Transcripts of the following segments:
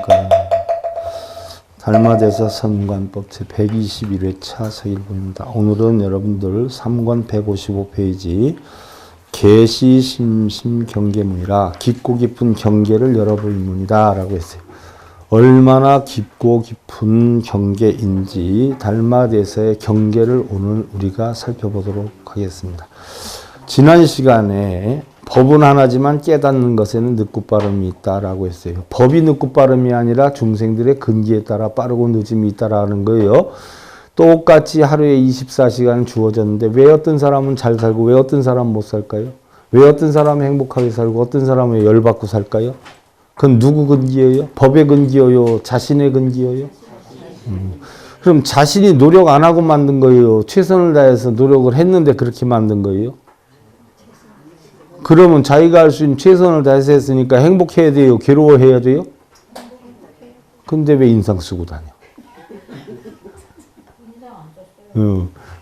안녕하십니까. 달마대사 선관법 제121회차 서일보입니다. 오늘은 여러분들 3권 155페이지 계시심심경계문이라 깊고 깊은 경계를 열어보이문이다 라고 했어요. 얼마나 깊고 깊은 경계인지 달마대사의 경계를 오늘 우리가 살펴보도록 하겠습니다. 지난 시간에 법은 하나지만 깨닫는 것에는 늦고 빠름이 있다라고 했어요. 법이 늦고 빠름이 아니라 중생들의 근기에 따라 빠르고 늦음이 있다라는 거예요. 똑같이 하루에 24시간 주어졌는데 왜 어떤 사람은 잘 살고 왜 어떤 사람은 못 살까요? 왜 어떤 사람은 행복하게 살고 어떤 사람은 열받고 살까요? 그건 누구 근기예요? 법의 근기예요? 자신의 근기예요? 그럼 자신이 노력 안 하고 만든 거예요? 최선을 다해서 노력을 했는데 그렇게 만든 거예요? 그러면 자기가 할 수 있는 최선을 다해서 했으니까 행복해야 돼요? 괴로워해야 돼요? 근데 왜 인상 쓰고 다녀?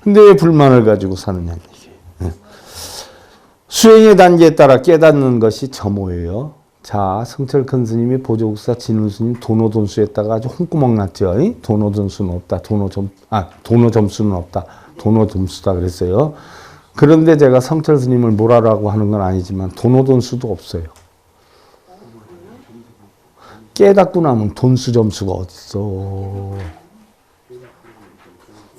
근데 왜 불만을 가지고 사느냐는 얘기예요. 수행의 단계에 따라 깨닫는 것이 점호예요. 자, 성철 큰 스님이 보조국사 진훈 스님 도노 돈수에다가 아주 홍구멍 났죠. 도노 돈수는 없다. 도노 점수는 없다. 도노 점수다 그랬어요. 그런데 제가 성철 스님을 뭐라고 하는 건 아니지만 도노 돈수도 없어요. 깨닫고 나면 돈수 점수가 어딨어.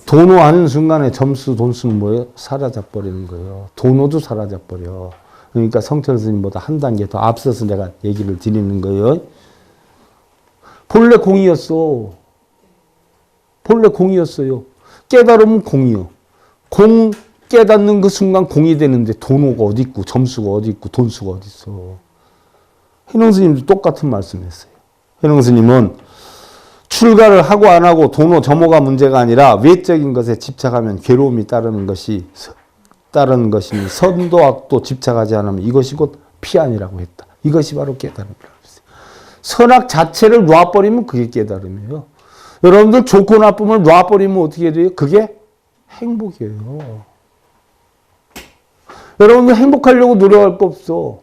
도노 하는 순간에 점수 돈수는 뭐예요? 사라져버리는 거예요. 도노도 사라져버려. 그러니까 성철 스님보다 한 단계 더 앞서서 내가 얘기를 드리는 거예요. 본래 공이었어. 본래 공이었어요. 깨달으면 공이요. 공 깨닫는 그 순간 공이 되는데 도노가 어디 있고 점수가 어디 있고 돈수가 어디 있어. 현영 스님도 똑같은 말씀했어요. 현영 스님은 출가를 하고 안 하고 도노 점호가 문제가 아니라 외적인 것에 집착하면 괴로움이 따르는 것이 선도 악도 집착하지 않으면 이것이 곧 피안이라고 했다. 이것이 바로 깨달음이라고 했어요. 선악 자체를 놔버리면 그게 깨달음이에요. 여러분들 좋고 나쁨을 놔버리면 어떻게 돼요? 그게 행복이에요. 여러분들 행복하려고 노력할 거 없어.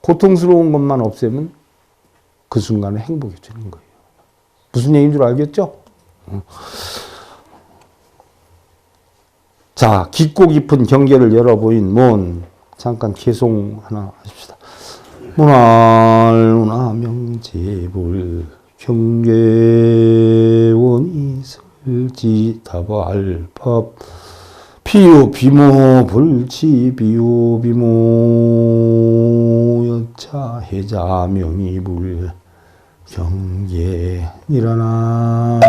고통스러운 것만 없애면 그 순간에 행복이 되는 거예요. 무슨 얘기인 줄 알겠죠? 자, 깊고 깊은 경계를 열어보인 문. 잠깐 개송 하나 하십시다. 문할 명제불 경계원이 설지 다발법 비유 비모 불치 비유 비모 여차 해자 명이불 경계 일어나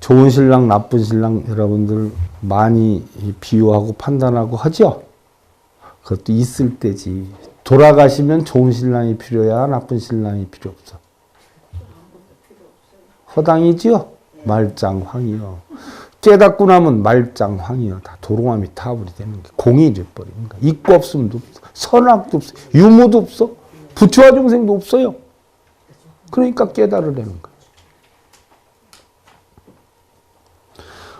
좋은 신랑 나쁜 신랑 여러분들 많이 비유하고 판단하고 하죠? 그것도 있을 때지. 돌아가시면 좋은 신랑이 필요야? 나쁜 신랑이 필요 없어? 허당이지요? 말짱황이요. 깨닫고 나면 말짱황이요. 다 도롱함이 타버리 되는 게 공이 돼버리는 거야. 있고 없음도 없어. 선악도 없어. 유무도 없어. 부처와 중생도 없어요. 그러니까 깨달으려는 거야.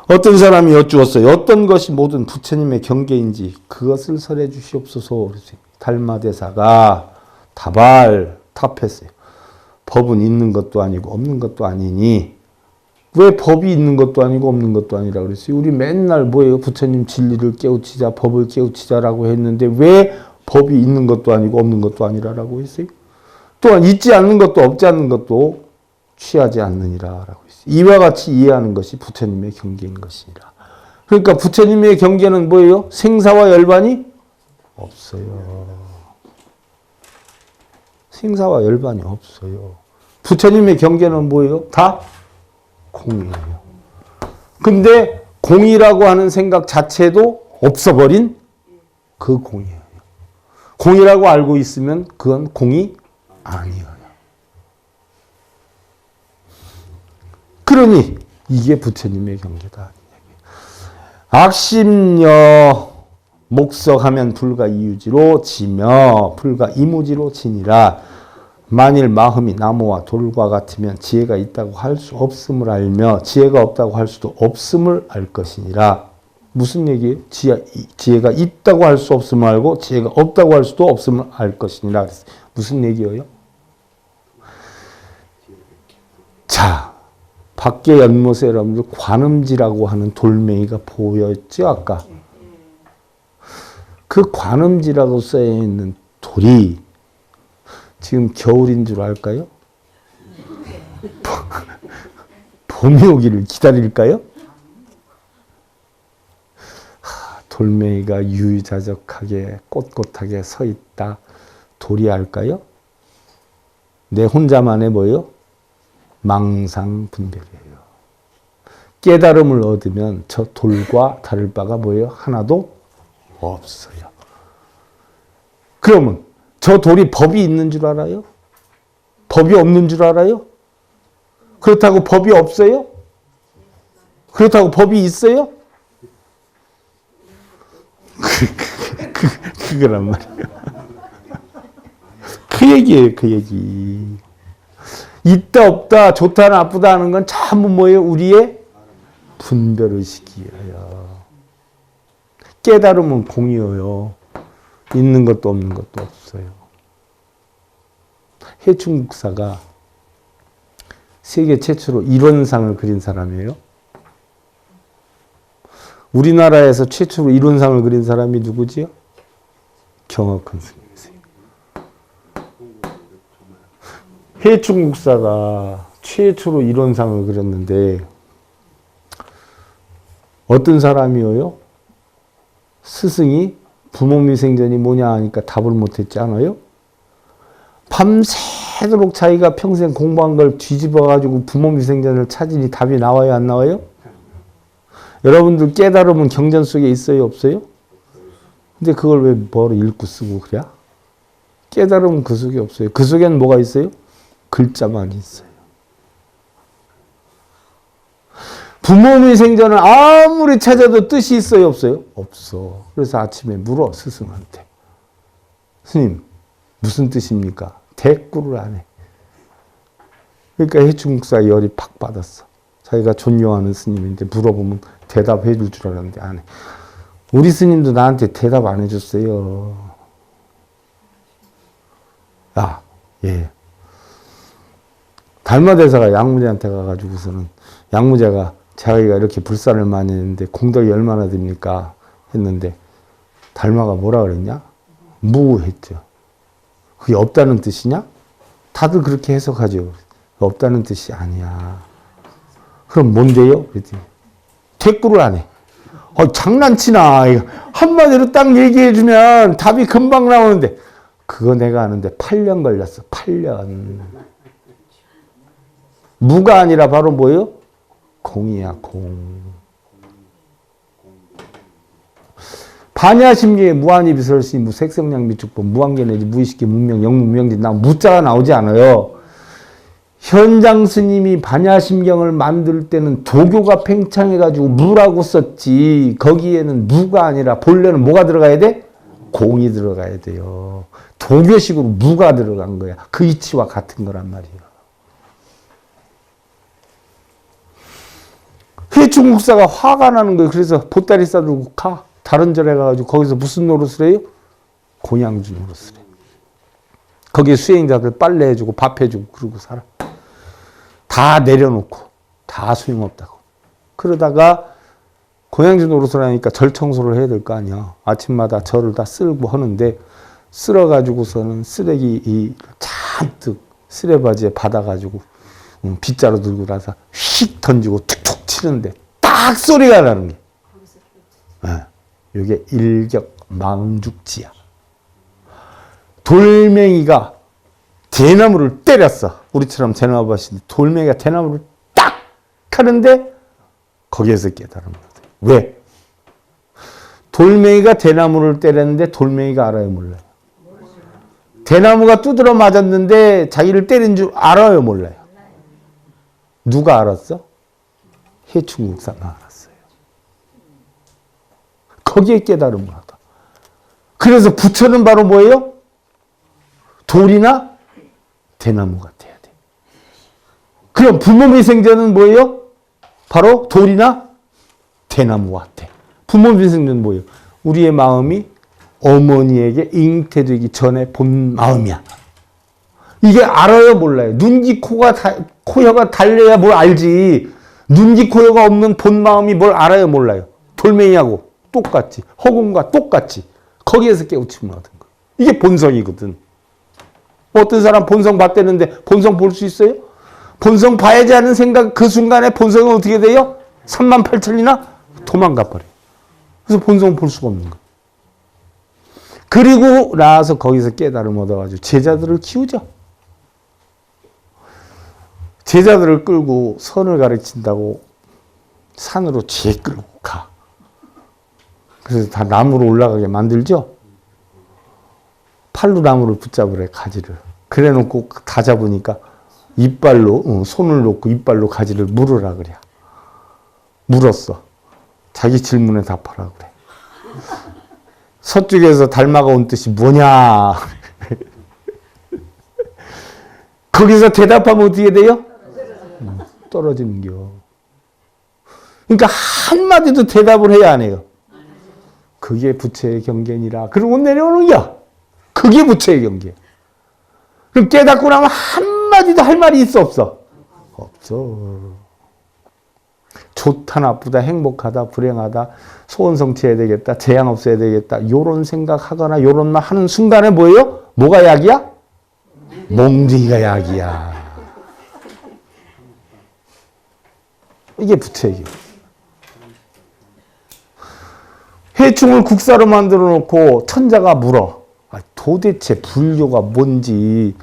어떤 사람이 여쭈었어요. 어떤 것이 모든 부처님의 경계인지 그것을 설해 주시옵소서. 달마대사가 답했어요. 법은 있는 것도 아니고 없는 것도 아니니 왜 법이 있는 것도 아니고 없는 것도 아니라 그랬어요. 우리 맨날 뭐예요? 부처님 진리를 깨우치자, 법을 깨우치자라고 했는데 왜 법이 있는 것도 아니고 없는 것도 아니라라고 했어요? 또한 있지 않는 것도 없지 않는 것도 취하지 않느니라라고 했어요. 이와 같이 이해하는 것이 부처님의 경계인 것이니라. 그러니까 부처님의 경계는 뭐예요? 생사와 열반이 없어요. 생사와 열반이 없어요. 부처님의 경계는 뭐예요? 다 공이에요. 근데 공이라고 하는 생각 자체도 없어버린 그 공이에요. 공이라고 알고 있으면 그건 공이 아니에요. 그러니 이게 부처님의 경계다. 악심여 목석하면 불가 이유지로 지며 불가 이무지로 지니라. 만일 마음이 나무와 돌과 같으면 지혜가 있다고 할 수 없음을 알며 지혜가 없다고 할 수도 없음을 알 것이니라. 무슨 얘기예요? 지혜가 있다고 할 수 없음을 알고 지혜가 없다고 할 수도 없음을 알 것이니라. 무슨 얘기예요? 자, 밖에 연못에 여러분들 관음지라고 하는 돌멩이가 보였죠, 아까? 그 관음지라고 쓰여 있는 돌이 지금 겨울인 줄 알까요? 봄이 오기를 기다릴까요? 돌멩이가 유유자적하게 꼿꼿하게 서 있다. 돌이 알까요? 내 혼자만의 뭐예요? 망상분별이에요. 깨달음을 얻으면 저 돌과 다를 바가 뭐예요? 하나도 없어요. 그러면 저 돌이 법이 있는 줄 알아요? 법이 없는 줄 알아요? 그렇다고 법이 없어요? 그렇다고 법이 있어요? 그거란 말이에요. 그 얘기예요, 그 얘기. 있다 없다 좋다 나쁘다 하는 건 전부 뭐예요? 우리의 분별의식이에요. 깨달음은 공이에요. 있는 것도 없는 것도 없어요. 해충국사가 세계 최초로 이론상을 그린 사람이에요. 우리나라에서 최초로 이론상을 그린 사람이 누구지요? 경학헌 스님이세요. 해충국사가 최초로 이론상을 그렸는데 어떤 사람이에요? 스승이 부모미생전이 뭐냐 하니까 답을 못했지 않아요? 밤새도록 자기가 평생 공부한 걸 뒤집어가지고 부모미생전을 찾으니 답이 나와요, 안 나와요? 여러분들 깨달음은 경전 속에 있어요, 없어요? 근데 그걸 왜 뭐로 읽고 쓰고 그래? 깨달음은 그 속에 없어요. 그 속에는 뭐가 있어요? 글자만 있어요. 부모미생전을 아무리 찾아도 뜻이 있어요, 없어요? 없어. 그래서 아침에 물어, 스승한테. 스님, 무슨 뜻입니까? 대꾸를 안 해. 그러니까 해충국사 열이 팍 받았어. 자기가 존경하는 스님인데 물어보면 대답해 줄 줄 알았는데 안 해. 우리 스님도 나한테 대답 안 해줬어요. 아, 예. 달마대사가 양무제한테 가가지고서는 양무제가 자기가 이렇게 불사를 많이 했는데 공덕이 얼마나 됩니까? 했는데 달마가 뭐라 그랬냐? 무했죠. 그게 없다는 뜻이냐? 다들 그렇게 해석하죠. 없다는 뜻이 아니야. 그럼 뭔데요? 그랬더니 대꾸를 안 해. 장난치나. 한마디로 딱 얘기해주면 답이 금방 나오는데 그거 내가 아는데 8년 걸렸어. 8년. 무가 아니라 바로 뭐예요? 공이야, 공. 반야심경에 무한히 비설시 무색성량 미축법 무한계내지 무의식계 문명 영문명지 나 무자가 나오지 않아요. 현장 스님이 반야심경을 만들 때는 도교가 팽창해가지고 무라고 썼지 거기에는 무가 아니라 본래는 뭐가 들어가야 돼? 공이 들어가야 돼요. 도교식으로 무가 들어간 거야. 그 이치와 같은 거란 말이에요. 해충국사가 화가 나는 거예요. 그래서 보따리 싸들고 가. 다른 절에 가가지고 거기서 무슨 노릇을 해요? 곤양주 노릇을 해요. 거기에 수행자들 빨래해주고 밥해주고 그러고 살아. 다 내려놓고 다 소용없다고. 그러다가 곤양주 노릇을 하니까 절 청소를 해야 될 거 아니야. 아침마다 절을 다 쓸고 하는데 쓸어가지고서는 쓰레기 잔뜩 쓰레바지에 받아가지고 빗자루 들고 나서 휙 던지고 툭툭 치는데 딱 소리가 나는 게. 이게 일격 망죽지야. 돌멩이가 대나무를 때렸어. 우리처럼 대나무 밭인데 돌멩이가 대나무를 딱 하는데 거기에서 깨달은 거야. 왜? 돌멩이가 대나무를 때렸는데 돌멩이가 알아요, 몰라요? 대나무가 두드러 맞았는데 자기를 때린 줄 알아요, 몰라요? 누가 알았어? 해충국사가 알았어요. 거기에 깨달음을 하다. 그래서 부처는 바로 뭐예요? 돌이나 대나무가 돼야 돼. 그럼 부모미생제는 뭐예요? 바로 돌이나 대나무와 같아. 부모미생제는 뭐예요? 우리의 마음이 어머니에게 잉태되기 전에 본 마음이야. 이게 알아요, 몰라요? 눈기 코혀가 달려야 뭘 알지. 눈기 코혀가 없는 본 마음이 뭘 알아요, 몰라요? 돌멩이하고 똑같지. 허공과 똑같지. 거기에서 깨우침을 얻은 거예요. 이게 본성이거든. 어떤 사람 본성 봤다는데 본성 볼 수 있어요? 본성 봐야지 하는 생각, 그 순간에 본성은 어떻게 돼요? 38,000이나 도망가 버려요. 그래서 본성은 볼 수가 없는 거예요. 그리고 나서 거기서 깨달음 얻어가지고 제자들을 키우죠. 제자들을 끌고 선을 가르친다고 산으로 쥐 끌고 가. 그래서 다 나무로 올라가게 만들죠. 팔로 나무를 붙잡으래, 가지를. 그래 놓고 다 잡으니까 이빨로, 손을 놓고 이빨로 가지를 물으라 그래. 물었어. 자기 질문에 답하라 그래. 서쪽에서 달마가 온 뜻이 뭐냐. 거기서 대답하면 어떻게 돼요? 떨어지는겨. 그러니까 한마디도 대답을 해야 안 해요. 그게 부처의 경계니라. 그러고 내려오는 겨. 그게 부처의 경계. 그럼 깨닫고 나면 한마디도 할 말이 있어, 없어? 없어. 좋다, 나쁘다, 행복하다, 불행하다, 소원 성취해야 되겠다, 재앙 없어야 되겠다, 요런 생각하거나 요런 말 하는 순간에 뭐예요? 뭐가 약이야? 몽둥이가 약이야. 이게 부처의 경계. 해충을 국사로 만들어 놓고 천자가 물어. 도대체 불교가 뭔지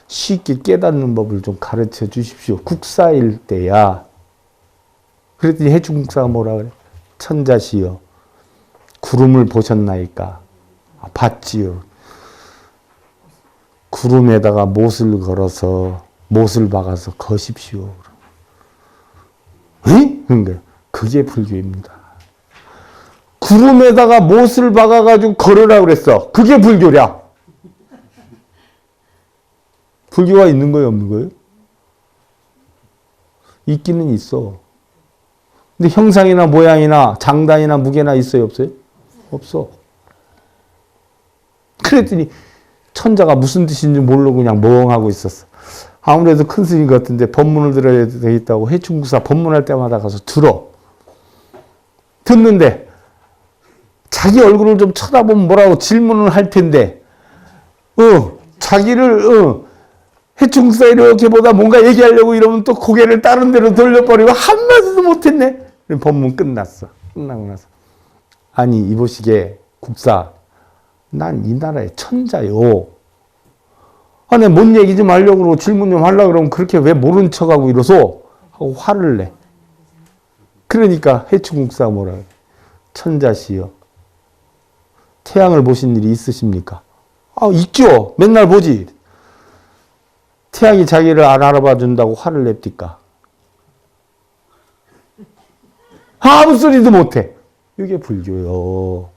쉽게 깨닫는 법을 좀 가르쳐 주십시오. 국사일 때야. 그랬더니 해충국사가 뭐라 그래? 천자시여, 구름을 보셨나이까? 봤지요. 구름에다가 못을 걸어서 못을 박아서 거십시오. 에? 그러니까 그게 불교입니다. 구름에다가 못을 박아가지고 걸으라 그랬어. 그게 불교랴. 불교가 있는 거예요, 없는 거예요? 있기는 있어. 근데 형상이나 모양이나 장단이나 무게나 있어요, 없어요? 없어. 그랬더니 천자가 무슨 뜻인지 모르고 그냥 멍하고 있었어. 아무래도 큰 스님 같은데 법문을 들어야 되겠다고 해충국사 법문할 때마다 가서 들어. 듣는데 자기 얼굴을 좀 쳐다보면 뭐라고 질문을 할 텐데 자기를 해충국사 이렇게 보다 뭔가 얘기하려고 이러면 또 고개를 다른 데로 돌려버리고 한마디도 못했네. 법문 끝났어. 끝나고 나서 아니 이보시게 국사, 난 이 나라의 천자요. 아니 뭔 얘기 좀 하려고 그러고 질문 좀 하려고 그러면 그렇게 왜 모른 척하고 이러소? 하고 화를 내. 그러니까 해충국사가 뭐라 그래? 천자시여, 태양을 보신 일이 있으십니까? 아, 있죠. 맨날 보지. 태양이 자기를 안 알아봐 준다고 화를 냅니까? 아무 소리도 못해. 이게 불교요.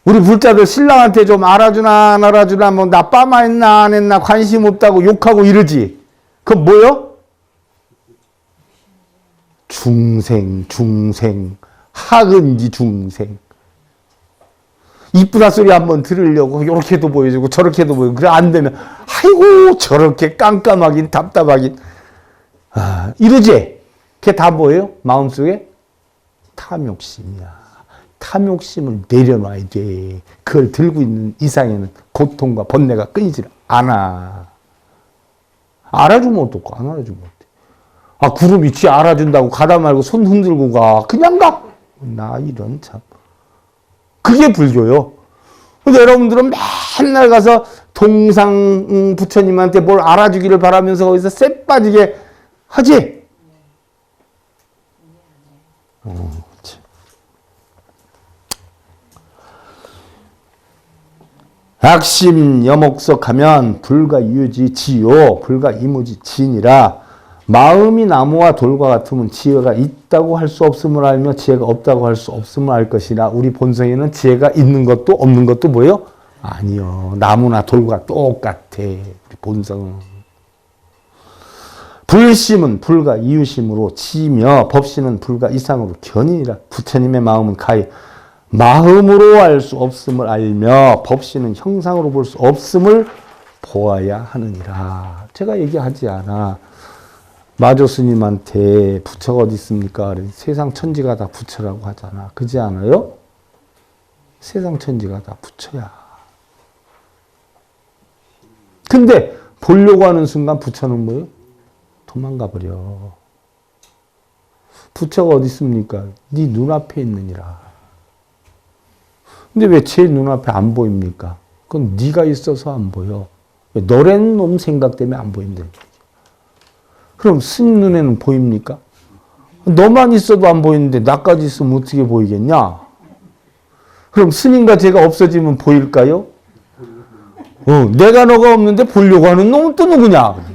우리 불자들 신랑한테 좀 알아주나 안 알아주나 뭐 나 빠마 했나 안 했나 관심 없다고 욕하고 이러지. 그건 뭐요? 중생 학은지 중생. 이쁘다 소리 한번 들으려고 이렇게도 보여주고 저렇게도 보여주고 그래 안 되면 아이고 저렇게 깜깜하긴 답답하긴 이러지. 그게 다 뭐예요? 마음속에 탐욕심이야. 탐욕심을 내려놔야 돼. 그걸 들고 있는 이상에는 고통과 번뇌가 끊이질 않아. 알아주면 어떡해? 안 알아주면 어떡해? 구름이 쥐 알아준다고 가다 말고 손 흔들고 가. 그냥 가. 나 이런 참. 그게 불교요. 근데 여러분들은 맨날 가서 동상 부처님한테 뭘 알아주기를 바라면서 거기서 쎄 빠지게 하지? 약심 여목석하면 불가 유지 지요. 불가 이무지 진이라. 마음이 나무와 돌과 같으면 지혜가 있다고 할 수 없음을 알며 지혜가 없다고 할 수 없음을 알 것이라. 우리 본성에는 지혜가 있는 것도 없는 것도 뭐예요? 아니요. 나무나 돌과 똑같아. 우리 본성은. 불심은 불과 이유심으로 지며 법심은 불과 이상으로 견인이라. 부처님의 마음은 가히 마음으로 알 수 없음을 알며 법심은 형상으로 볼 수 없음을 보아야 하느니라. 제가 얘기하지 않아. 마조 스님한테 부처가 어디 있습니까? 세상 천지가 다 부처라고 하잖아. 그지 않아요? 세상 천지가 다 부처야. 근데 보려고 하는 순간 부처는 뭐예요? 도망가 버려. 부처가 어디 있습니까? 네 눈앞에 있느니라. 근데 왜 제 눈앞에 안 보입니까? 그건 네가 있어서 안 보여. 너라는 놈 생각 때문에 안 보인다. 그럼 스님 눈에는 보입니까? 너만 있어도 안 보이는데 나까지 있으면 어떻게 보이겠냐? 그럼 스님과 제가 없어지면 보일까요? 내가 너가 없는데 보려고 하는 놈은 또 누구냐?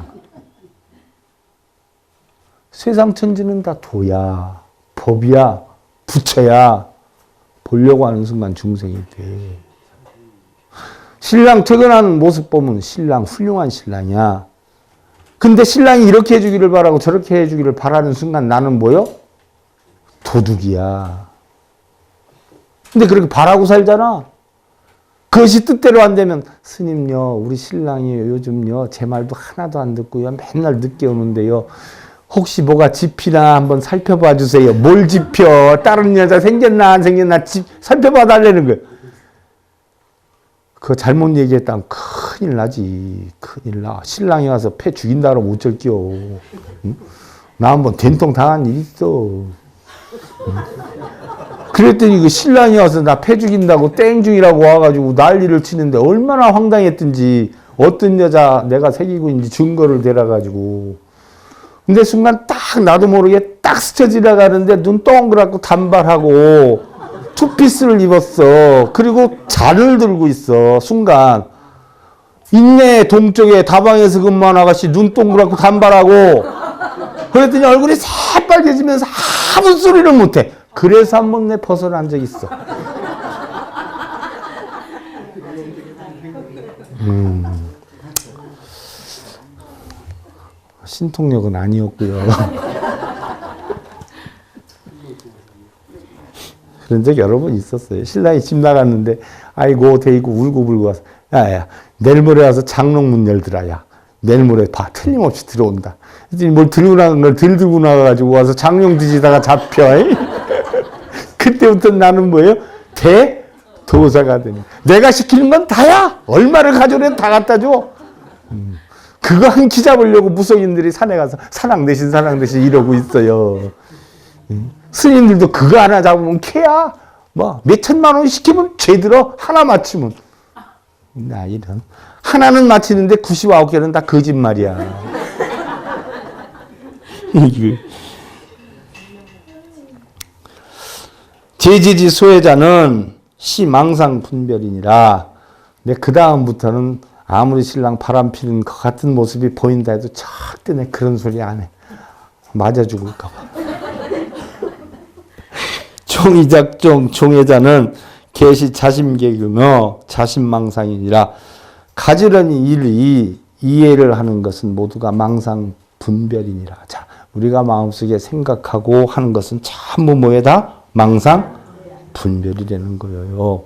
세상 천지는 다 도야, 법이야, 부처야. 보려고 하는 순간 중생이 돼. 신랑 퇴근하는 모습 보면 신랑 훌륭한 신랑이야. 근데 신랑이 이렇게 해주기를 바라고 저렇게 해주기를 바라는 순간 나는 뭐요? 도둑이야. 근데 그렇게 바라고 살잖아. 그것이 뜻대로 안 되면 스님요, 우리 신랑이 요즘요 제 말도 하나도 안 듣고요 맨날 늦게 오는데요. 혹시 뭐가 집히나 한번 살펴봐 주세요. 뭘 집혀? 다른 여자 생겼나 안 생겼나 살펴봐 달라는 거예요. 그거 잘못 얘기했다면 큰일 나지. 큰일 나. 신랑이 와서 패 죽인다 그러면 어쩔게요. 응? 나 한번 된통 당한 일 있어. 응? 그랬더니 그 신랑이 와서 나 패 죽인다고 땡중이라고 와가지고 난리를 치는데 얼마나 황당했든지 어떤 여자 내가 새기고 있는지 증거를 대라가지고. 근데 순간 딱 나도 모르게 딱 스쳐 지나가는데 눈 동그랗고 단발하고 투피스를 입었어. 그리고 잔을 들고 있어. 순간 있네 동쪽에 다방에서 근무한 아가씨 눈 동그랗고 단발하고. 그랬더니 얼굴이 새빨개지면서 아무 소리를 못해. 그래서 한번 내 벗어난 적 있어. 신통력은 아니었고요. 그런 적 여러 번 있었어요. 신랑이 집 나갔는데 아이고 데이고 울고불고 와서 야야 내일 모레 와서 장롱 문 열더라. 야 내일 모레 봐 틀림없이 들어온다. 그랬더니 뭘 들고 나간 걸 들고 나가가지고 와서 장롱 뒤지다가 잡혀. 그때부터 나는 뭐예요? 대도사가 되는. 내가 시키는 건 다야. 얼마를 가져오면 다 갖다 줘. 그거 한 키 잡으려고 무속인들이 산에 가서 사랑 대신 이러고 있어요. 스님들도 그거 하나 잡으면 캐야. 뭐 몇천만 원 시키면 죄들어 하나 맞추면. 나 이런. 하나는 맞히는데 99개는 다 거짓말이야. 제지지 소외자는 시망상 분별이니라. 근데 그 다음부터는 아무리 신랑 바람 피는 것 같은 모습이 보인다 해도 절대 내 그런 소리 안 해. 맞아 죽을까 봐. 총이작종 총애자는 계시 자심계규며 자심망상이니라. 가지런히 일이 이해를 하는 것은 모두가 망상 분별이니라. 자, 우리가 마음속에 생각하고 하는 것은 전부 뭐에다? 망상 분별이라는 거예요.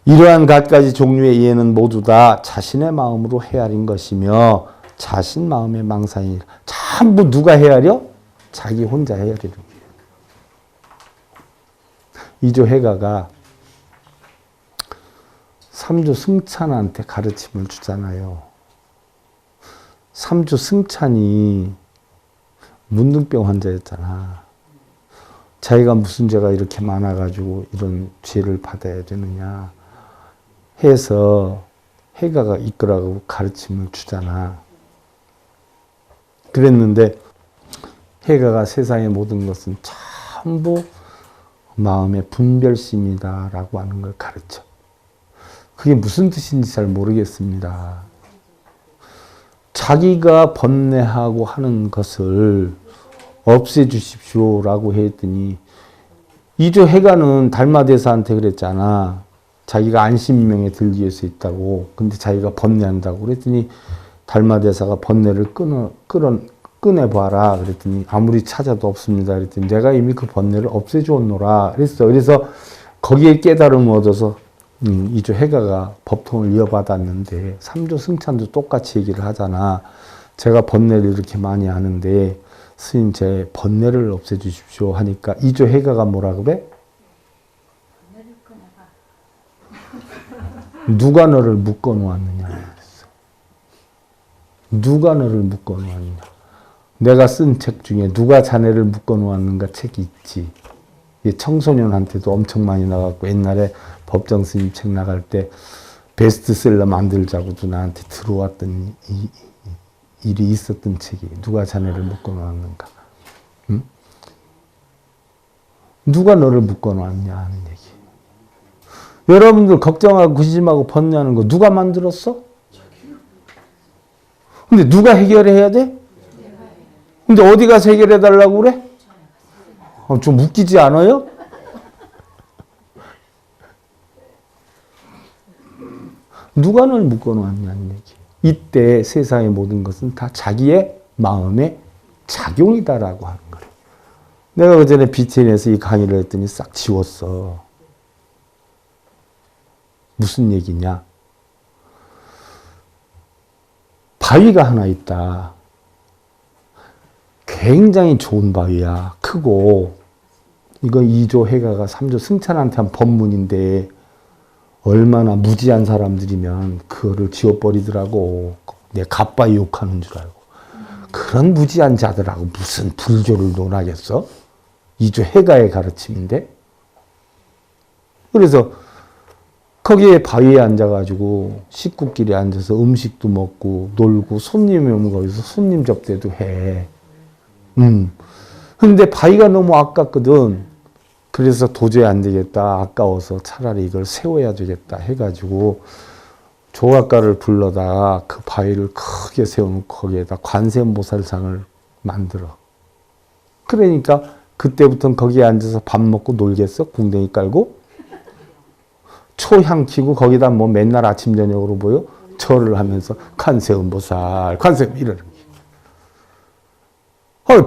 이러한 갖가지 종류의 이해는 모두 다 자신의 마음으로 헤아린 것이며 자신 마음의 망상이니라. 전부 누가 헤아려? 자기 혼자 헤아리는 거예요. 이조 해가가 삼조 승찬한테 가르침을 주잖아요. 삼조 승찬이 문둥병 환자였잖아. 자기가 무슨 죄가 이렇게 많아가지고 이런 죄를 받아야 되느냐 해서 해가가 이끌어가고 가르침을 주잖아. 그랬는데 해가가 세상의 모든 것은 전부 마음의 분별심이다라고 하는 걸 가르쳐. 그게 무슨 뜻인지 잘 모르겠습니다. 자기가 번뇌하고 하는 것을 없애주십시오라고 했더니 이조 해가는 달마대사한테 그랬잖아. 자기가 안심명에 들기 위해서 있다고. 근데 자기가 번뇌한다고 그랬더니 달마대사가 번뇌를 접근해봐라. 그랬더니 아무리 찾아도 없습니다. 그랬더니 내가 이미 그 번뇌를 없애주었노라. 그랬어. 그래서 거기에 깨달음을 얻어서 이조 해가가 법통을 이어받았는데 삼조 승찬도 똑같이 얘기를 하잖아. 제가 번뇌를 이렇게 많이 하는데 스님 제 번뇌를 없애주십시오 하니까 이조 해가가 뭐라 그래? 누가 너를 묶어놓았느냐. 누가 너를 묶어놓았느냐. 내가 쓴 책 중에 누가 자네를 묶어놓았는가 책이 있지. 청소년한테도 엄청 많이 나갔고 옛날에 법정 스님 책 나갈 때 베스트셀러 만들자고도 나한테 들어왔던 일이 있었던 책이 누가 자네를 묶어놓았는가. 응? 누가 너를 묶어놓았냐 하는 얘기. 여러분들 걱정하고 근심하고 번뇌하는 거 누가 만들었어? 근데 누가 해결해야 돼? 근데 어디 가서 해결해 달라고 그래? 좀 웃기지 않아요? 누가 널 묶어놓았냐는 얘기. 이때 세상의 모든 것은 다 자기의 마음의 작용이다라고 하는 거예요. 내가 그 전에 BTN에서 이 강의를 했더니 싹 지웠어. 무슨 얘기냐? 바위가 하나 있다. 굉장히 좋은 바위야. 크고. 이거 2조 해가가 3조 승찬한테 한 법문인데 얼마나 무지한 사람들이면 그거를 지워버리더라고. 내 갓바위 욕하는 줄 알고. 그런 무지한 자들하고 무슨 불교를 논하겠어? 2조 해가의 가르침인데. 그래서 거기에 바위에 앉아가지고 식구끼리 앉아서 음식도 먹고 놀고 손님이 오면 거기서 손님 접대도 해. 근데 바위가 너무 아깝거든. 그래서 도저히 안 되겠다. 아까워서 차라리 이걸 세워야 되겠다 해가지고 조각가를 불러다가 그 바위를 크게 세워놓고 거기에다 관세음보살상을 만들어. 그러니까 그때부터는 거기에 앉아서 밥 먹고 놀겠어? 궁뎅이 깔고? 초향 켜고 거기다 뭐 맨날 아침 저녁으로 보여? 절을 하면서 관세음보살, 관세음 이러는 게.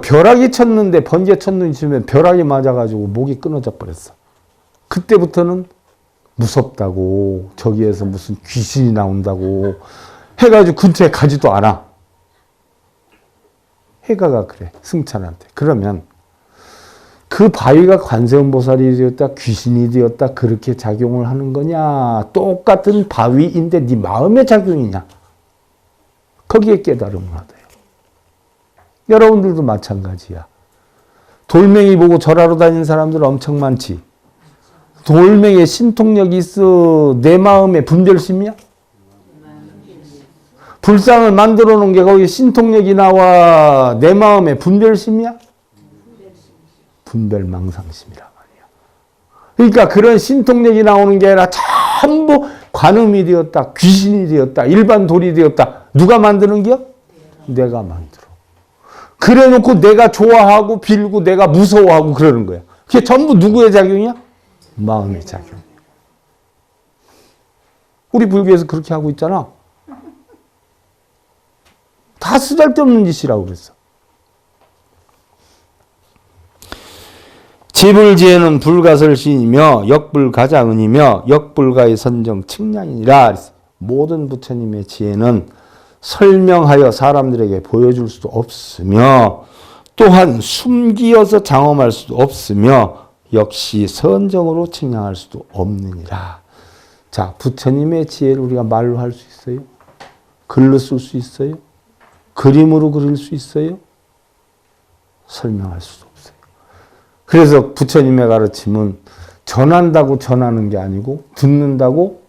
벼락이 쳤는데 번개 쳤는지 치면 벼락이 맞아가지고 목이 끊어져 버렸어. 그때부터는 무섭다고 저기에서 무슨 귀신이 나온다고 해가지고 근처에 가지도 않아. 해가가 그래 승찬한테. 그러면 그 바위가 관세음보살이 되었다 귀신이 되었다 그렇게 작용을 하는 거냐? 똑같은 바위인데 네 마음의 작용이냐? 거기에 깨달음을 얻어요. 여러분들도 마찬가지야. 돌멩이 보고 절하러 다니는 사람들 엄청 많지. 돌멩이에 신통력이 있어. 내 마음에 분별심이야? 불상을 만들어 놓은 게 거기에 신통력이 나와. 내 마음에 분별심이야? 분별망상심이란 말이야. 그러니까 그런 신통력이 나오는 게 아니라 전부 관음이 되었다. 귀신이 되었다. 일반 돌이 되었다. 누가 만드는 겨? 내가 만들어. 그래 놓고 내가 좋아하고 빌고 내가 무서워하고 그러는 거야. 그게 전부 누구의 작용이야? 마음의 작용이야. 우리 불교에서 그렇게 하고 있잖아. 다 쓰잘데없는 짓이라고 그랬어. 지불지혜는 불가설신이며 역불가장은이며 역불가의 선정 측량이니라. 모든 부처님의 지혜는 설명하여 사람들에게 보여줄 수도 없으며 또한 숨기어서 장엄할 수도 없으며 역시 선정으로 측량할 수도 없느니라. 자, 부처님의 지혜를 우리가 말로 할 수 있어요? 글로 쓸 수 있어요? 그림으로 그릴 수 있어요? 설명할 수도 없어요. 그래서 부처님의 가르침은 전한다고 전하는 게 아니고 듣는다고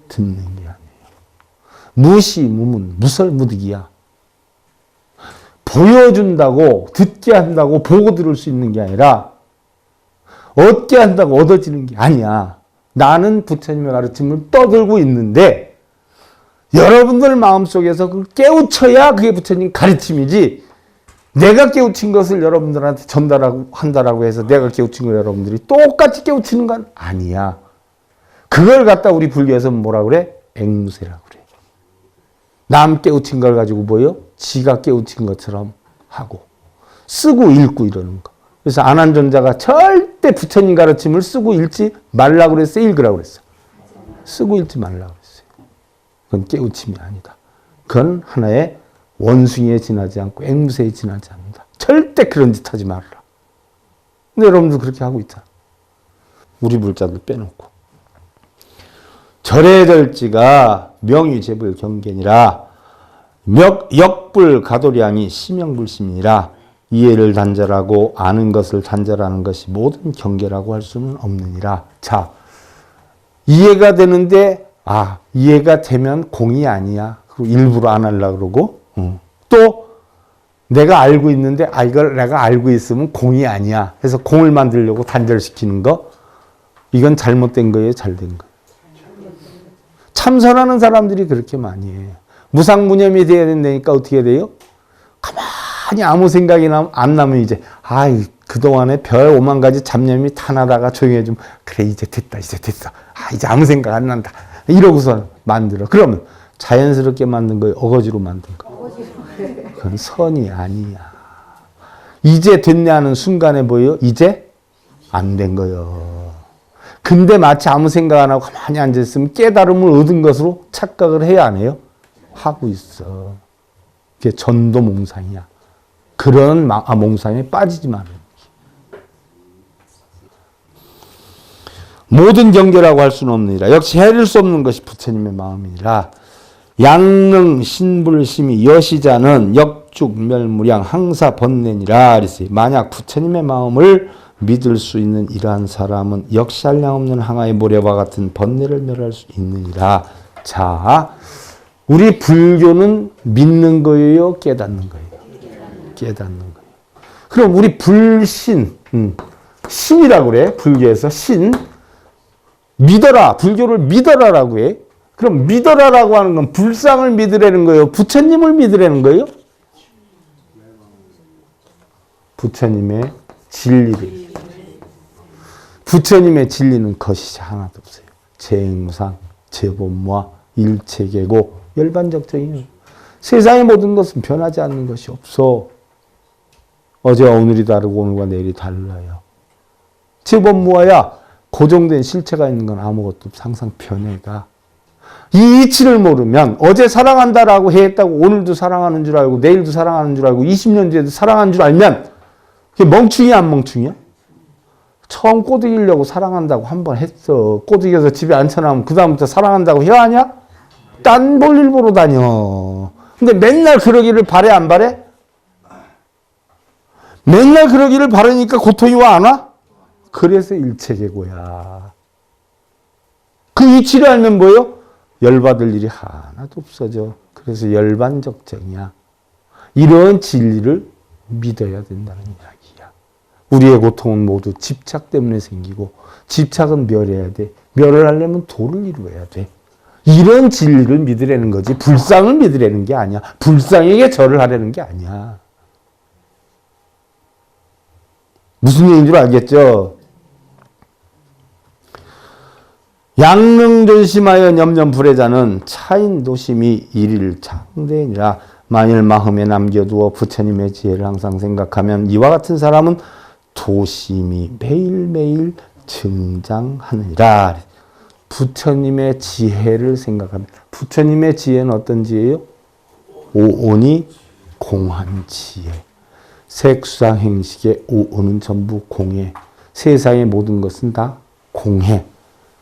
듣는 게 아니에요. 무시무문, 무설무득이야. 보여준다고 듣게 한다고 보고 들을 수 있는 게 아니라 얻게 한다고 얻어지는 게 아니야. 나는 부처님의 가르침을 떠들고 있는데 여러분들 마음속에서 그걸 깨우쳐야 그게 부처님 가르침이지 내가 깨우친 것을 여러분들한테 전달하고 한다라고 해서 내가 깨우친 걸 여러분들이 똑같이 깨우치는 건 아니야. 그걸 갖다 우리 불교에서는 뭐라 그래? 앵무새라고 그래. 남 깨우친 걸 가지고 뭐요? 지가 깨우친 것처럼 하고 쓰고 읽고 이러는 거. 그래서 안한전자가 절대 부처님 가르침을 쓰고 읽지 말라고 그랬어요? 읽으라고 그랬어요? 쓰고 읽지 말라고 그랬어요. 그건 깨우침이 아니다. 그건 하나의 원숭이에 지나지 않고 앵무새에 지나지 않는다. 절대 그런 짓 하지 말라. 근데 여러분도 그렇게 하고 있잖아. 우리 불자들 빼놓고. 절해절지가 명의재불 경계니라 역불 가도량이 심영불심이니라 이해를 단절하고 아는 것을 단절하는 것이 모든 경계라고 할 수는 없느니라. 자, 이해가 되는데 이해가 되면 공이 아니야. 그리고 일부러 안 하려고 그러고 또 내가 알고 있는데 이걸 내가 알고 있으면 공이 아니야. 해서 공을 만들려고 단절시키는 거 이건 잘못된 거예요? 잘된 거예요? 참선하는 사람들이 그렇게 많이 해요. 무상무념이 돼야 된다니까 어떻게 돼요? 가만히 아무 생각이 안 나면 이제 그동안에 별 5만 가지 잡념이 타나다가 조용해지면 그래 이제 됐다. 이제 아무 생각 안 난다. 이러고서 만들어. 그러면 자연스럽게 만든 거예요? 어거지로 만든 거예요? 그건 선이 아니야. 이제 됐네 하는 순간에 뭐예요? 이제 안 된 거예요. 근데 마치 아무 생각 안 하고 가만히 앉아있으면 깨달음을 얻은 것으로 착각을 해야 안 해요? 하고 있어. 그게 전도몽상이야. 그런 몽상에 빠지지 말아요. 모든 경계라고 할 수는 없느니라. 역시 헤아릴 수 없는 것이 부처님의 마음이니라. 양능 신불심이 여시자는 역죽멸무량 항사 번뇌니라. 그랬어요. 만약 부처님의 마음을 믿을 수 있는 이러한 사람은 역시 한량 없는 항아의 모래와 같은 번뇌를 멸할 수 있느니라. 자, 우리 불교는 믿는 거예요? 깨닫는 거예요? 깨닫는 거예요. 그럼 우리 불신, 신이라고 그래. 불교에서 신. 믿어라. 불교를 믿어라라고 해. 그럼 믿어라라고 하는 건 불상을 믿으라는 거예요? 부처님을 믿으라는 거예요? 부처님의 진리를. 부처님의 진리는 거시지 하나도 없어요. 재행무상, 재본무와 일체계고 열반적정이에요. 세상의 모든 것은 변하지 않는 것이 없어. 어제와 오늘이 다르고 오늘과 내일이 달라요. 재본무와야 고정된 실체가 있는 건 아무것도 없어. 항상 변해가. 이 이치를 모르면 어제 사랑한다라고 했다고 오늘도 사랑하는 줄 알고 내일도 사랑하는 줄 알고 20년 뒤에도 사랑하는 줄 알면 그게 멍충이야 안 멍충이야? 처음 꼬드기려고 사랑한다고 한 번 했어. 꼬드겨서 집에 앉혀놓으면 그 다음부터 사랑한다고 해야 하냐? 딴 볼일 보러 다녀. 근데 맨날 그러기를 바래 안 바래? 맨날 그러기를 바라니까 고통이 와 안 와? 그래서 일체계고야. 그 이치를 알면 뭐예요? 열받을 일이 하나도 없어져. 그래서 열반적정이야. 이런 진리를 믿어야 된다는 이야기야. 우리의 고통은 모두 집착 때문에 생기고 집착은 멸해야 돼. 멸을 하려면 도를 이루어야 돼. 이런 진리를 믿으라는 거지 불상을 믿으라는 게 아니야. 불상에게 절을 하라는 게 아니야. 무슨 얘기인 줄 알겠죠? 양능존심하여 염염불회자는 차인도심이 일일 창대니라. 만일 마음에 남겨두어 부처님의 지혜를 항상 생각하면 이와 같은 사람은 도심이 매일매일 증장하느니라. 부처님의 지혜를 생각합니다. 부처님의 지혜는 어떤 지혜예요? 오온이 공한 지혜. 색수상행식의 오온은 전부 공해. 세상의 모든 것은 다 공해.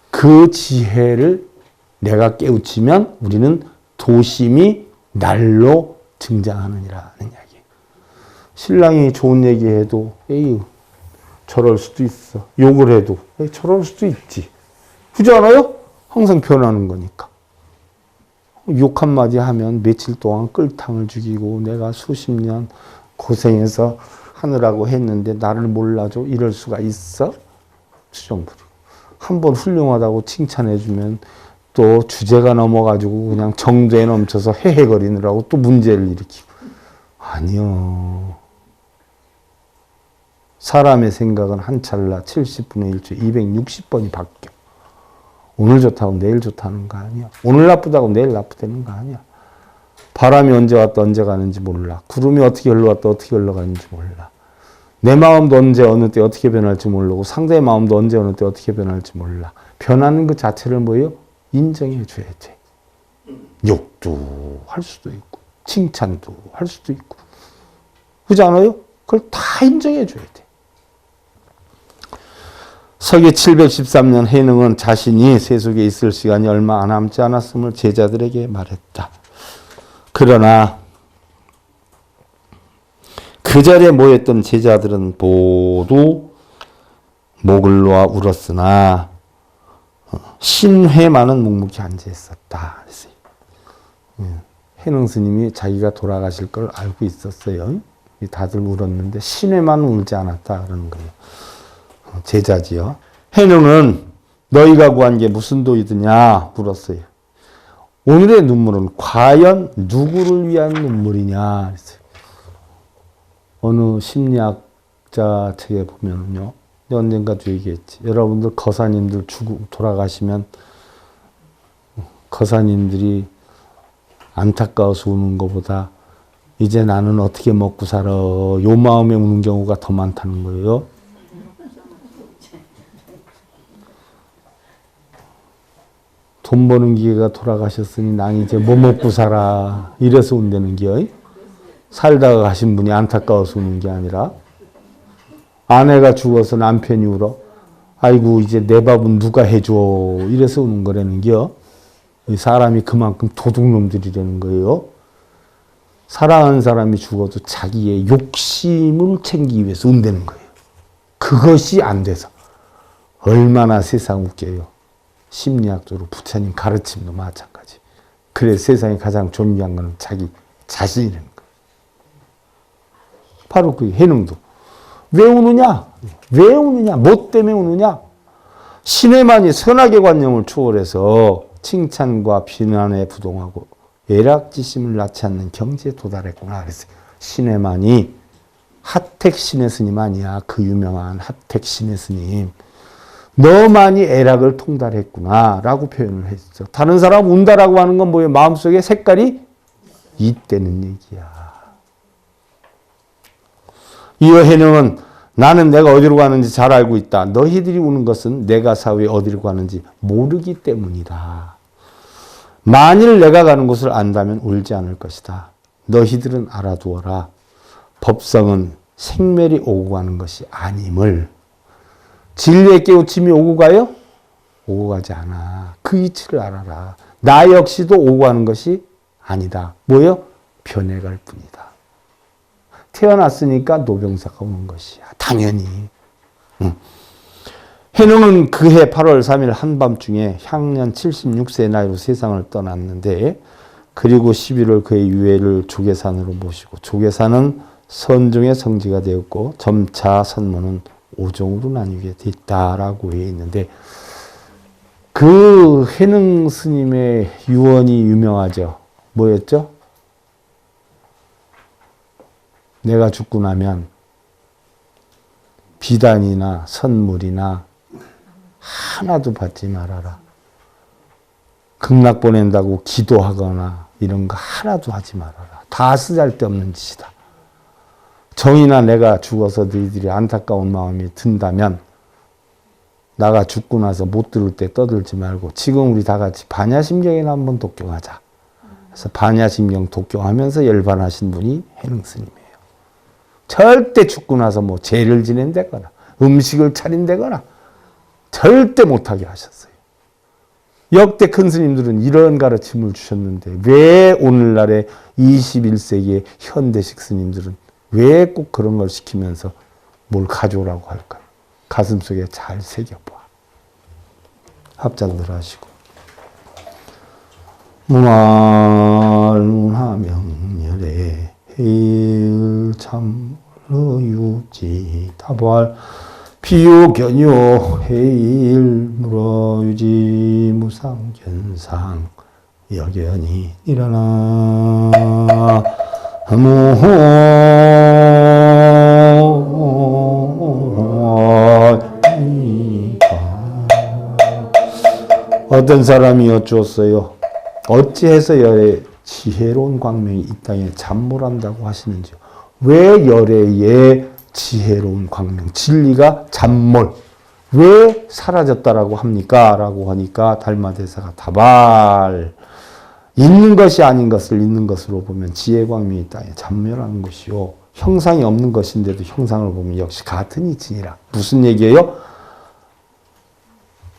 그 지혜를 내가 깨우치면 우리는 도심이 날로 증장하느니라 하는 이야기. 신랑이 좋은 얘기해도 에이 저럴 수도 있어. 욕을 해도 에이 저럴 수도 있지. 그렇지 않아요? 항상 변하는 거니까. 욕 한마디 하면 며칠 동안 끌탕을 죽이고 내가 수십 년 고생해서 하느라고 했는데 나를 몰라줘? 이럴 수가 있어? 수정 부리고. 한번 훌륭하다고 칭찬해주면 또 주제가 넘어가지고 그냥 정도에 넘쳐서 헤헤거리느라고 또 문제를 일으키고. 아니요. 사람의 생각은 한 찰나 70분의 1초 260번이 바뀌어. 오늘 좋다고 내일 좋다는 거 아니야. 오늘 나쁘다고 내일 나쁘다는 거 아니야. 바람이 언제 왔다 언제 가는지 몰라. 구름이 어떻게 흘러왔다 어떻게 흘러가는지 몰라. 내 마음도 언제 어느 때 어떻게 변할지 모르고 상대의 마음도 언제 어느 때 어떻게 변할지 몰라. 변하는 그 자체를 뭐예요? 인정해 줘야 돼. 욕도 할 수도 있고 칭찬도 할 수도 있고 그렇지 않아요? 그걸 다 인정해 줘야 돼. 서기 713년 해능은 자신이 세속에 있을 시간이 얼마 남지 않았음을 제자들에게 말했다. 그러나 그 자리에 모였던 제자들은 모두 목을 놓아 울었으나 신회만은 묵묵히 앉아 있었다. 해능 스님이 자기가 돌아가실 걸 알고 있었어요. 다들 울었는데 신회만 울지 않았다 그러는 거예요. 제자지요. 해능은 너희가 구한 게 무슨 도이드냐 물었어요. 오늘의 눈물은 과연 누구를 위한 눈물이냐 그랬어요. 어느 심리학자 책에 보면요. 언젠가도 얘기했지. 여러분들 거사님들 돌아가시면 거사님들이 안타까워서 우는 것보다 이제 나는 어떻게 먹고 살아 요 마음에 우는 경우가 더 많다는 거예요. 돈 버는 기회가 돌아가셨으니 난 이제 뭐 먹고 살아 이래서 운다는 게요. 살다가 가신 분이 안타까워서 우는 게 아니라 아내가 죽어서 남편이 울어 아이고 이제 내 밥은 누가 해줘 이래서 우는 거라는 게요. 사람이 그만큼 도둑놈들이라는 거예요. 사랑하는 사람이 죽어도 자기의 욕심을 챙기기 위해서 운다는 거예요. 그것이 안 돼서 얼마나 세상 웃겨요. 심리학적으로 부처님 가르침도 마찬가지. 그래서 세상에 가장 존귀한 것은 자기 자신이라는 거예요. 바로 그 해능도. 왜 우느냐? 왜 우느냐? 뭐 때문에 우느냐? 신혜만이 선악의 관념을 초월해서 칭찬과 비난에 부동하고 애락지심을 낳지 않는 경지에 도달했구나. 그랬어요. 신혜만이 하택 신의 스님 아니야. 그 유명한 하택 신의 스님. 너만이 애락을 통달했구나 라고 표현을 했죠. 다른 사람 운다라고 하는 건 뭐예요? 마음속에 색깔이 있다는 얘기야. 이어 해능은 나는 내가 어디로 가는지 잘 알고 있다. 너희들이 우는 것은 내가 사후에 어디로 가는지 모르기 때문이다. 만일 내가 가는 곳을 안다면 울지 않을 것이다. 너희들은 알아두어라. 법성은 생멸이 오고 가는 것이 아님을. 진리의 깨우침이 오고 가요? 오고 가지 않아. 그 이치를 알아라. 나 역시도 오고 가는 것이 아니다. 뭐요? 변해갈 뿐이다. 태어났으니까 노병사가 오는 것이야. 당연히. 해능은 그해 8월 3일 한밤중에 향년 76세의 나이로 세상을 떠났는데 그리고 11월 그의 유해를 조계산으로 모시고 조계산은 선종의 성지가 되었고 점차 선문은 5종으로 나뉘게 됐다라고 해 있는데 그 해능 스님의 유언이 유명하죠. 뭐였죠? 내가 죽고 나면 비단이나 선물이나 하나도 받지 말아라. 극락 보낸다고 기도하거나 이런 거 하나도 하지 말아라. 다 쓰잘데없는 짓이다. 정이나 내가 죽어서 너희들이 안타까운 마음이 든다면 나가 죽고 나서 못 들을 때 떠들지 말고 지금 우리 다 같이 반야심경이나 한번 독경하자. 그래서 반야심경 독경하면서 열반하신 분이 해능 스님이에요. 절대 죽고 나서 뭐 제를 지낸다거나 음식을 차린다거나 절대 못하게 하셨어요. 역대 큰 스님들은 이런 가르침을 주셨는데 왜 오늘날의 21세기의 현대식 스님들은 왜 꼭 그런 걸 시키면서 뭘 가져오라고 할까요? 가슴속에 잘 새겨봐. 합장들 하시고. 무말문하명렬에 해일 참로 유지 다발 비유견요 해일 물어유지 무상견상 여견이 일어나 어떤 사람이 여쭈었어요. 어찌해서 열에 지혜로운 광명이 이 땅에 잠몰한다고 하시는지요. 왜 열애의 지혜로운 광명, 진리가 잠몰, 왜 사라졌다라고 합니까? 라고 하니까 달마대사가 다발, 있는 것이 아닌 것을 있는 것으로 보면 지혜 광명이 이 땅에 잠멸하는 것이요. 형상이 없는 것인데도 형상을 보면 역시 같은 이치니라. 무슨 얘기예요?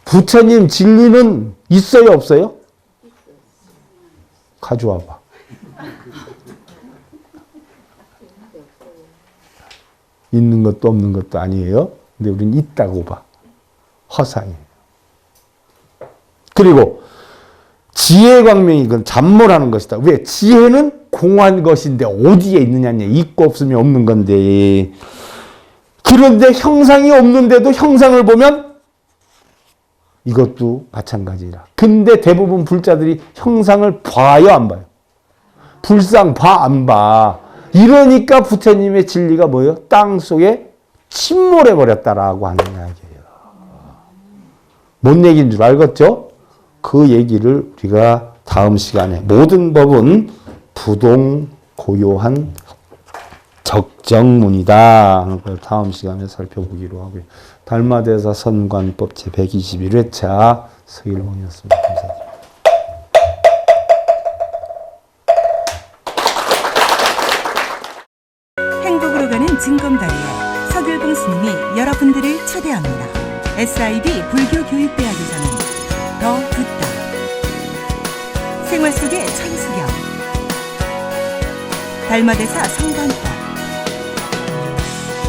부처님 진리는 있어요, 없어요? 가져와 봐. 있는 것도 없는 것도 아니에요. 근데 우리는 있다고 봐. 허상이에요. 그리고 지혜 광명이 그건 잠몰하는 것이다. 왜? 지혜는 공한 것인데 어디에 있느냐? 있고 없으면 없는 건데. 그런데 형상이 없는데도 형상을 보면 이것도 마찬가지라. 근데 대부분 불자들이 형상을 봐요, 안 봐요? 불상 봐, 안 봐. 이러니까 부처님의 진리가 뭐예요? 땅 속에 침몰해 버렸다라고 하는 이야기예요. 뭔 얘기인 줄 알겠죠? 그 얘기를 우리가 다음 시간에 모든 법은 부동고요한 적정문이다 하는 걸 다음 시간에 살펴보기로 하고요. 달마대사 선관법 제121회차 서일봉이었습니다. 감사합니다. 행복으로 가는 징검다리에 서길봉 스님이 여러분들을 초대합니다. SIB 불교교육대학에서는 더 듣다, 생활 속의 천수경, 달마대사 성관법,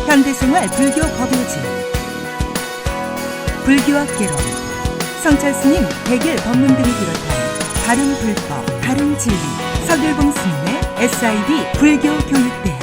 현대생활 불교 법요지, 불교학 개론, 성찰스님 백일 법문 등을 비롯한 다른 불법, 다른 진리, 서길봉 스님의 SIB 불교교육대학.